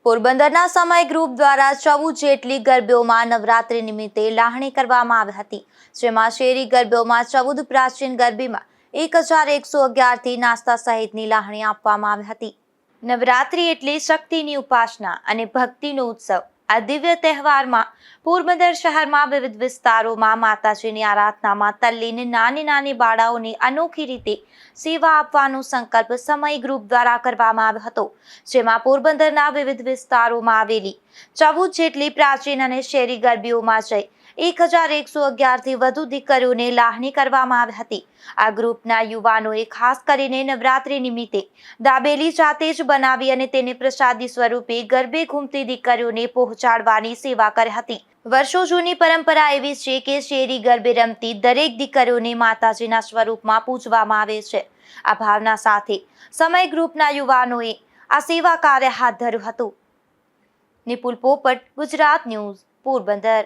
પોરબંદરના સમય ગ્રુપ દ્વારા 14 જેટલી ગરબીઓમાં નવરાત્રી નિમિત્તે લાવણી કરવામાં આવી હતી, જેમાં શેરી ગરબીઓમાં 14 પ્રાચીન ગરબીમાં 1111 થી નાસ્તા સહિતની લાવણી આપવામાં આવી હતી। નવરાત્રી એટલે શક્તિની ઉપાસના અને ભક્તિનો ઉત્સવ। આ દિવ્ય તહેવારમાં પોરબંદર શહેરમાં વિવિધ વિસ્તારોમાં માતાજીની આરાધનામાં તલ્લીન નાની બાળાઓને અનોખી રીતે સેવા આપવાનો સંકલ્પ સમય ગ્રુપ દ્વારા કરવામાં આવ્યો હતો, જેમાં પોરબંદરના વિવિધ વિસ્તારોમાં આવેલી 14 જેટલી પ્રાચીન અને શેરી ગરબીઓમાં જઈ 1111 થી વધુ દીકરીઓને લાવણી કરવામાં આવી હતી। આ ગ્રુપના યુવાનોએ ખાસ કરીને નવરાત્રી નિમિત્તે દાબેલી જાતે જ બનાવી અને તેને પ્રસાદી સ્વરૂપે ગરબે ઘૂમતી દીકરીઓને પહોંચાડવાની સેવા કરી હતી। વર્ષો જૂની પરંપરા એવી છે કે શેરી ગરબે રમતી દરેક દીકરીઓને માતાજીના સ્વરૂપમાં પૂજવામાં આવે છે। આ ભાવના સાથે સમય ગ્રુપના યુવાનોએ આ સેવા કાર્ય હાથ ધર્યું હતું। નિપુલ પોપટ, ગુજરાત ન્યૂઝ, પોરબંદર।